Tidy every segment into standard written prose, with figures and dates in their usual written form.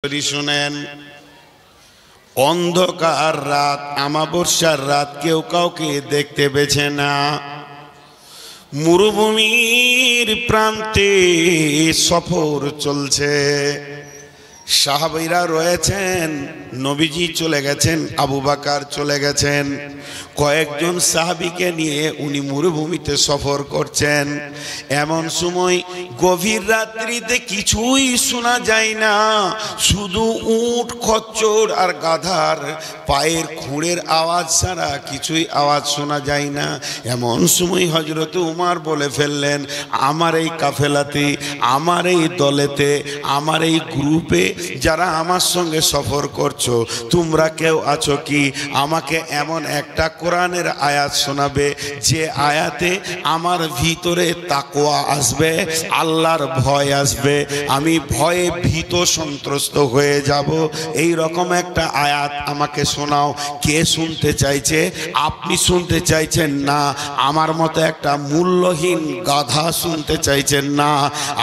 শুনেন, অন্ধকার রাত, আমাবস্যার রাত, কেউ কাউকে দেখতে পেছে না। মরুভূমির প্রান্তে সফর চলছে, সাহাবীরা রয়েছেন, নবীজি চলে গেছেন, আবু বকর চলে গেছেন, কয়েকজন সাহাবীকে নিয়ে উনি মরুভূমিতে সফর করছেন। এমন সময় গভীর রাত্রিতে কিছুই শোনা যায় না, শুধু উট, খচ্চর আর গাধার পায়ের খুঁড়ের আওয়াজ ছাড়া কিছুই আওয়াজ শোনা যায় না। এমন সময় হযরত উমর বলে ফেললেন, আমার এই কাফেলাতে, আমার এই দলেতে, আমার এই গ্রুপে যারা আমার সঙ্গে সফর করছো, তোমরা কেউ আছো কি আমাকে এমন একটা কোরআনের আয়াত শোনাবে যে আয়াতে আমার ভিতরে তাকওয়া আসবে, আল্লাহর ভয় আসবে, আমি ভয়ে ভীত সন্ত্রস্ত হয়ে যাব, এই রকম একটা আয়াত আমাকে শোনাও। কে শুনতে চাইছে? আপনি শুনতে চাইছেন না, আমার মতো একটা মূল্যহীন গাধা শুনতে চাইছেন না,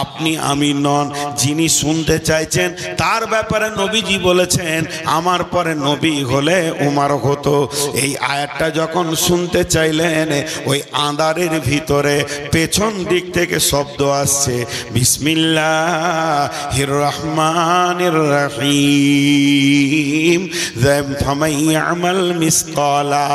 আপনি আমি নন, যিনি শুনতে চাইছেন তার ব্যাপারে নবীজি বলেছেন আমার পরে নবী হলে উমর হতো। এই আয়াতটা যখন শুনতে চাইলেন, ওই আঁধারের ভিতরে পেছন দিক থেকে শব্দ আসছে, বিসমিল্লাহির রহমানির রহিম, ফামান ইয়ামাল মিসকালা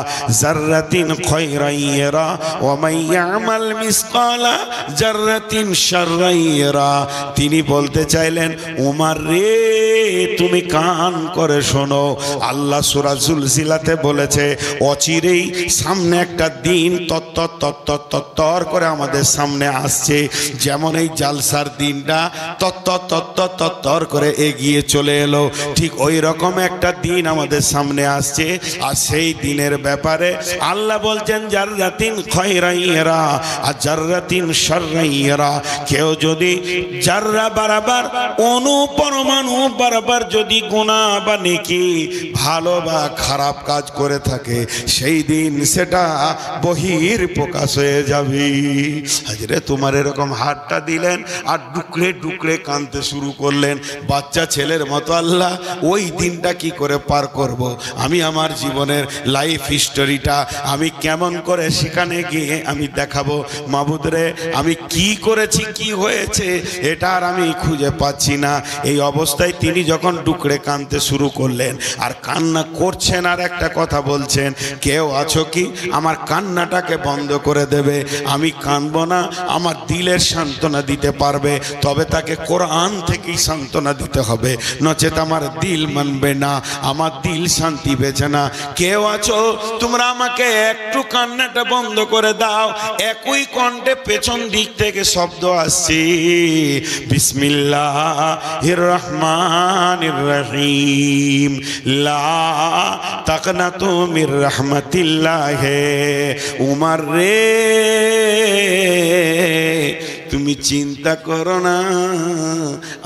যাররাতিন খায়রান ইয়ারা ওয়া মান ইয়ামাল মিসকালা যাররাতিন শাররান ইয়ারা। তিনি বলতে চাইলেন, উমর রে, তুমি কান করে শোনো, আল্লাহ সূরা জুলজিলাতে বলেছে অচিরেই সামনে একটা দিন তত্তর করে আমাদের সামনে আসছে, যেমন এই জালসার দিনটা তত্তর করে এগিয়ে চলে এলো, ঠিক ওই রকম একটা দিন আমাদের সামনে আসছে। আর সেই দিনের ব্যাপারে আল্লাহ বলছেন জাররাতিন খায়রান ইয়ারা আর জাররাতিন শাররান ইয়ারা। কেউ যদি জাররা বরাবর, অনুপরমাণু বরাবর যদি গুনাহ বা নেকি, ভালো বা খারাপ কাজ করে থাকে, সেই দিন সেটা বহির প্রকাশ হয়ে যাবে। হাজরে তোমার এরকম হাতটা দিলেন আর ডুকরে ডুকরে কাঁদতে শুরু করলেন বাচ্চা ছেলের মতো, আল্লাহ ওই দিনটা কি করে পার করব? আমি আমার জীবনের লাইফ হিস্টোরিটা আমি কেমন করে সেখানে গিয়ে আমি দেখাবো? মাবুদ রে, আমি কি করেছি, কি হয়েছে, এটা আর আমি খুঁজে পাচ্ছি না। এই অবস্থায় তিনি যখন ডুকরে কাঁদতে শুরু করলেন আর কান্না করছেন, আর একটা কথা বলছেন, কেউ আছো কি আমার কান্নাটাকে বন্ধ করে দেবে? আমি কাঁদবো না, আমার দিলের সান্ত্বনা দিতে পারবে, তবে তাকে কোরআন থেকেই সান্ত্বনা দিতে হবে, নচেত আমার দিল মানবে না, আমার দিল শান্তি পেছে না। কেউ আছো তোমরা আমাকে একটু কান্নাটা বন্ধ করে দাও? একই কণ্ঠে পেছন দিক থেকে শব্দ আসছে, বিসমিল্লাহির রহমানির রহিম, লা তাকনাতু মির রাহমাতিল্লাহ। উমর রে, তুমি চিন্তা করো না,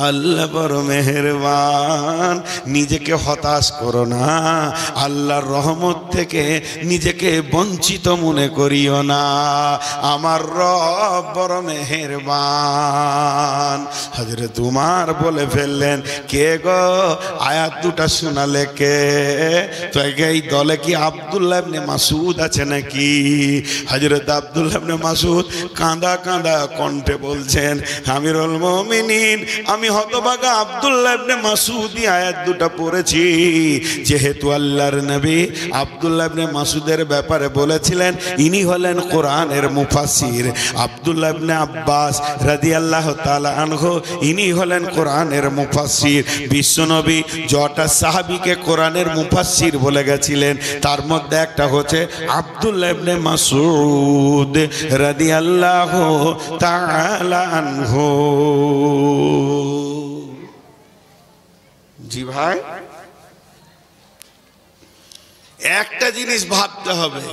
আল্লাহ বড় মেহেরবান, নিজেকে হতাশ করো না, আল্লাহর রহমত থেকে নিজেকে বঞ্চিত মনে করিও না, আমার রব বড় মেহেরবান। হযরত উমর বলে ফেললেন, কে গো আয়াত দুটা শোনালে কে? তো এই দলে কি আব্দুল্লাহ ইবনে মাসউদ আছে নাকি? হযরত আব্দুল্লাহ ইবনে মাসউদ কাঁদা কাঁদা কণ্ঠে বলছেন, আমিরুল মুমিনিন, আমি হতভাগা আব্দুল্লাহ ইবনে মাসউদই আয়াত দুটো পড়েছি। যেহেতু আল্লাহর নবী আব্দুল্লাহ ইবনে মাসউদের ব্যাপারে বলেছিলেন ইনি হলেন কোরআনের মুফাসসির, আব্দুল্লাহ ইবনে আব্বাস রাদিয়াল্লাহু তাআলা আনহু ইনি হলেন কোরআনের মুফাসসির। বিশ্বনবী যটা সাহাবীকে কোরআনের মুফাসসির বলে গেছিলেন, তার মধ্যে একটা হচ্ছে আব্দুল্লাহ ইবনে মাসউদ রাদিয়াল্লাহু তাআলা আনহু। জি ভাই, একটা জিনিস ভাবতে হবে,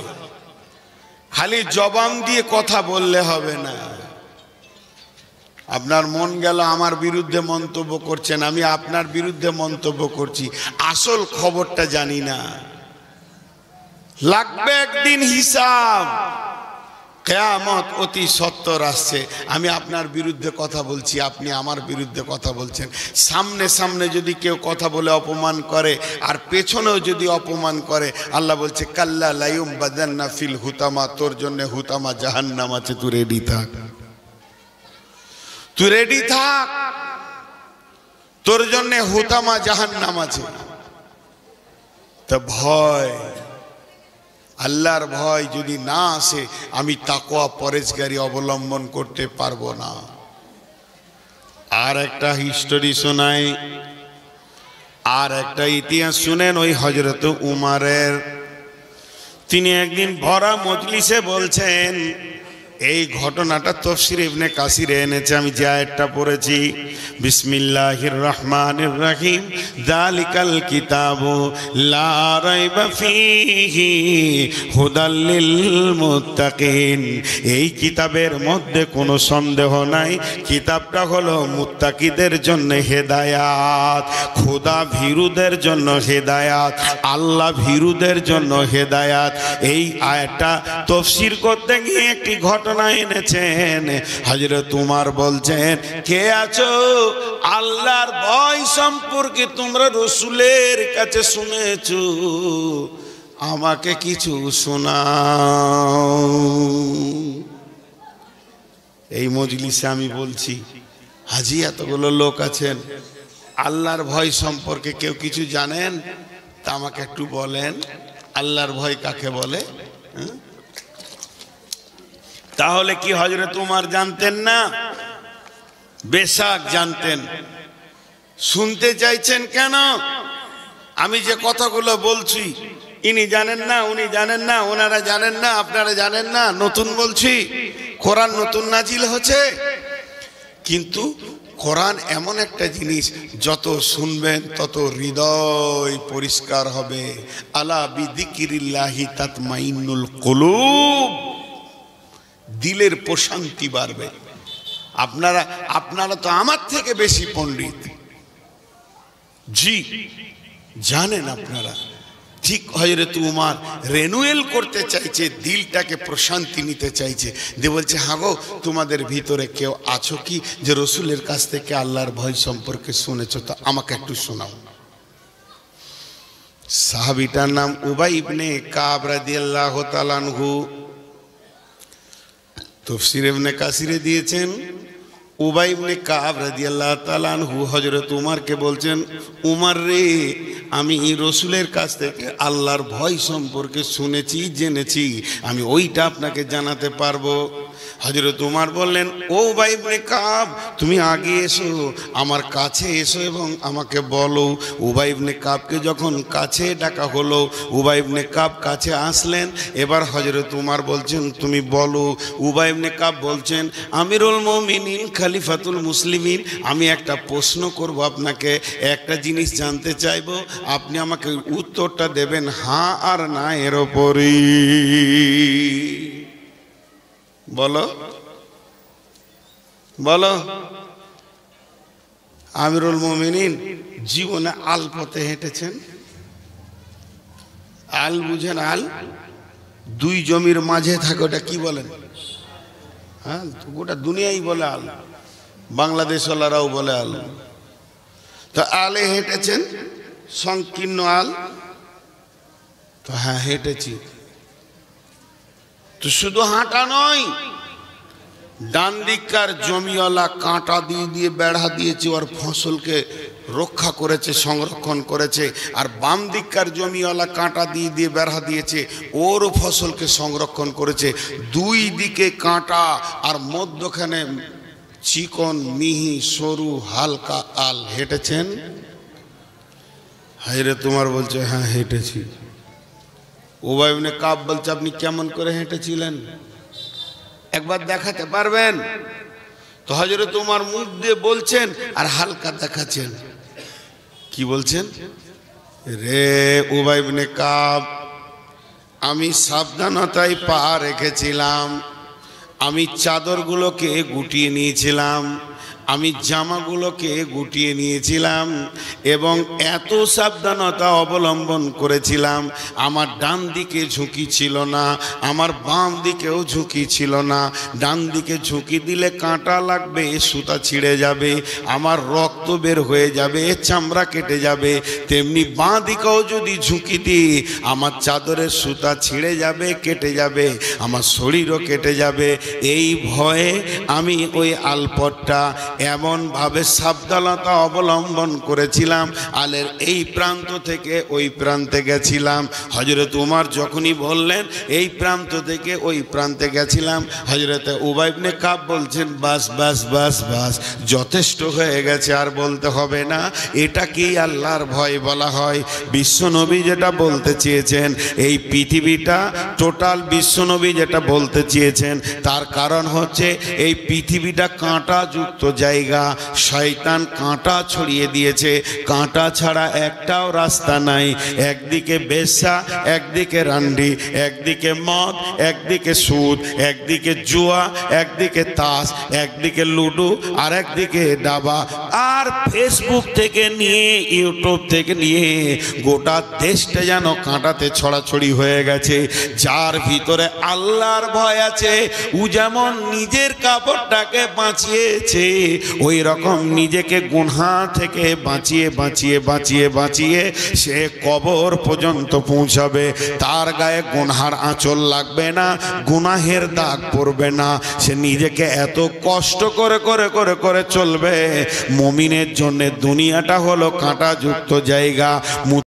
খালি জবান দিয়ে কথা বললে হবে না। আপনার মন গেল আমার বিরুদ্ধে মন্তব্য করছেন, আমি আপনার বিরুদ্ধে মন্তব্য করছি, আসল খবরটা জানি না। লাগবে একদিন হিসাব, কিয়ামত অতি সত্বর আসছে। আমি আপনার বিরুদ্ধে কথা বলছি, আপনি আমার বিরুদ্ধে কথা বলছেন। সামনে সামনে যদি কেউ কথা বলে অপমান করে আর পেছনেও যদি অপমান করে, আল্লাহ বলছে কাল্লা লায়ুম বাদান্না ফিল হুতামা, তোর জন্য হুতামা জাহান্নাম আছে, তুই রেডি থাক, তুই রেডি থাক, তোর জন্য হুতামা জাহান্নাম আছে। তা ভয়, আল্লাহর ভয় যদি না আসে, আমি তাকওয়া পরেজগারি অবলম্বন করতে পারবো না। আর একটা হিস্টোরি শোনাই, আর একটা ইতিহাস শুনেন ওই হযরত উমারের। তিনি একদিন ভরা মজলিসে বলছেন, এই ঘটনাটা তাফসীর ইবনে কাসিরে এনেছে, আমি যে আয়াতটা পড়েছি, বিসমিল্লাহির রহমানির রহিম, যালিকাল কিতাবু লা রাইবা ফীহি হুদাল লিল মুত্তাকিন। এই কিতাবের মধ্যে কোনো সন্দেহ নাই, কিতাবটা হলো মুত্তাকিদের জন্য হেদায়াত, খোদা ভীরুদের জন্য হেদায়াত, আল্লাহ ভীরুদের জন্য হেদায়াত। এই আয়াতটা তাফসীর করতে গিয়ে একটি ঘটনা এনেছেন। হযরত উমর বলছেন, কে আছো আল্লাহর ভয় সম্পর্কে তোমরা রাসূলের কাছে শুনেছো, আমাকে কিছু শোনাও। এই মজলিসে আমি বলছি, হাজি এতগুলো লোক আছেন, আল্লাহর ভয় সম্পর্কে কেউ কিছু জানেন? তা আমাকে একটু বলেন, আল্লাহর ভয় কাকে বলে? তাহলে কি হযরত উমর জানতেন না? বেশক জানতেন। শুনতে চাইছেন কেন? আমি যে কথাগুলো বলছি, ইনি জানেন না, উনি জানেন না, ওনারা জানেন না, আপনারা জানেন না। নতুন বলছি, কোরআন নতুন নাজিল হচ্ছে, কিন্তু কোরআন এমন একটা জিনিস, যত শুনবেন তত হৃদয় পরিষ্কার হবে। আলা বিযিকিরিল্লাহি তাতমাইন্নুল কুলুব, দিলের প্রশান্তি বাড়বে। আপনারা তো আমার থেকে বেশি পণ্ডিত, জি জানেন আপনারা। ঠিক হযরত উমর রেনুয়েল করতে চাইছে, দিলটাকে প্রশান্তি নিতে চাইছে, যে বলছে, হ্যাঁ গো, তোমাদের ভিতরে কেউ আছো কি যে রাসূলের কাছ থেকে আল্লাহর ভয় সম্পর্কে শুনেছো? তো আমাকে একটু শোনাও। সাহাবীটার নাম উবাই ইবনে কাব রাদিয়াল্লাহু তাআলা আনহু। তাফসীর ইবনে কাসিরে দিয়েছেন, উবাই ইবনে কাব রাদিয়াল্লাহু তাআলা আনহু হযরত উমরকে বলছেন, উমর রে, আমি রাসূলের কাছ থেকে আল্লাহর ভয় সম্পর্কে শুনেছি, জেনেছি, আমি ওইটা আপনাকে জানাতে পারবো। হযরত উমর বললেন, ও উবাই ইবনে কাব, তুমি আগে এসো, আমার কাছে এসো এবং আমাকে বলো। উবাই ইবনে কাবকে যখন কাছে ডাকা হলো, উবাই ইবনে কাব কাছে আসলেন। এবার হযরত উমর বলছেন, তুমি বলো। উবাই ইবনে কাব বলছেন, আমিরুল মুমিনিন, খলিফাতুল মুসলিমিন, আমি একটা প্রশ্ন করব আপনাকে, একটা জিনিস জানতে চাইবো, আপনি আমাকে উত্তরটা দেবেন হ্যাঁ আর না এর ওপরই। বলো বলো। আমিরুল মুমিনিন জীবনে আল পথে হেঁটেছেন। আল বুঝেন? আল দুই জমির মাঝে থাকে, ওটা কি বলেন? হ্যাঁ, গোটা দুনিয়াই বলে আল, বাংলাদেশওয়ালারাও বলে আল। তো আলে হেঁটেছেন, সংকীর্ণ আল। তো হ্যাঁ, হেঁটেছি। তো শুধু হাঁটা নয়, ডান দিককার জমিওয়ালা কাঁটা দিয়ে দিয়ে বেড়া দিয়েছে, ওর ফসলকে রক্ষা করেছে, সংরক্ষণ করেছে। আর বাম দিককার জমিওয়ালা কাঁটা দিয়ে দিয়ে বেড়া দিয়েছে, ওর ফসলকে সংরক্ষণ করেছে। দুই দিকে কাঁটা আর মধ্যখানে চিকন মিহি সরু হালকা আল। হেঁটেছেন? হায়রে তোমার বলছে, হ্যাঁ হেঁটেছি। উবাই ইবনে কাব বলছে, আপনি কেমন করে হেঁটেছিলেন, একবার দেখাতে পারবেন? তো হযরত উমর মুখ দিয়ে বলছেন আর হালকা দেখাচ্ছেন। কি বলছেন? রে উবাই ইবনে কাব, আমি সাবধানতায় পা রেখেছিলাম, আমি চাদরগুলোকে গুটিয়ে নিয়েছিলাম, আমি জামাগুলোকে গুটিয়ে নিয়েছিলাম এবং এত সাবধানতা অবলম্বন করেছিলাম, আমার ডান দিকে ঝুঁকি ছিল না, আমার বাম দিকেও ঝুঁকি ছিল না। ডান দিকে ঝুঁকি দিলে কাঁটা লাগবে, সুতা ছিঁড়ে যাবে, আমার রক্ত বের হয়ে যাবে, চামড়া কেটে যাবে। তেমনি বাঁ দিকেও যদি ঝুঁকি দিই, আমার চাদরের সুতা ছিঁড়ে যাবে, কেটে যাবে, আমার শরীরও কেটে যাবে। এই ভয়ে আমি ওই আলপটটা এমনভাবে সাবধানতা অবলম্বন করেছিলাম, আলের এই প্রান্ত থেকে ওই প্রান্তে গেছিলাম। হযরত উমর যখনই বললেন এই প্রান্ত থেকে ওই প্রান্তে গেছিলাম, হযরত উবাই ইবনে কাব বলছেন বাস বাস বাস বাস, যথেষ্ট হয়ে গেছে, আর বলতে হবে না। এটা কি আল্লাহর ভয় বলা হয়? বিশ্বনবী যেটা বলতে চেয়েছেন, এই পৃথিবীটা টোটাল বিশ্বনবী যেটা বলতে চেয়েছেন, তার কারণ হচ্ছে এই পৃথিবীটা কাঁটা যুক্ত জায়গা। শয়তান কাঁটা ছড়িয়ে দিয়েছে, কাঁটা ছাড়া একটাও রাস্তা নাই। একদিকে বেশ্যা, একদিকে রান্ডি, একদিকে মদ, একদিকে সুদ, একদিকে জুয়া, একদিকে তাস, একদিকে লুডো, আর একদিকে দাবা। আর ফেসবুক থেকে নিয়ে ইউটিউব থেকে নিয়ে গোটা দেশটা যেন কাঁটাতে ছড়াছড়ি হয়ে গেছে। যার ভিতরে আল্লাহর ভয় আছে, ও যেমন নিজের কাপড়টাকে বাঁচিয়েছে, ওই রকম নিজেকে গুনাহ থেকে বাঁচিয়ে বাঁচিয়ে বাঁচিয়ে বাঁচিয়ে সে কবর পর্যন্ত পৌঁছাবে। তার গায়ে গুনাহের আঁচল লাগবে না, গুনাহের দাগ পড়বে না। সে নিজেকে এত কষ্ট করে করে করে করে চলবে। মুমিনের জন্য দুনিয়াটা হলো কাঁটাযুক্ত জায়গা।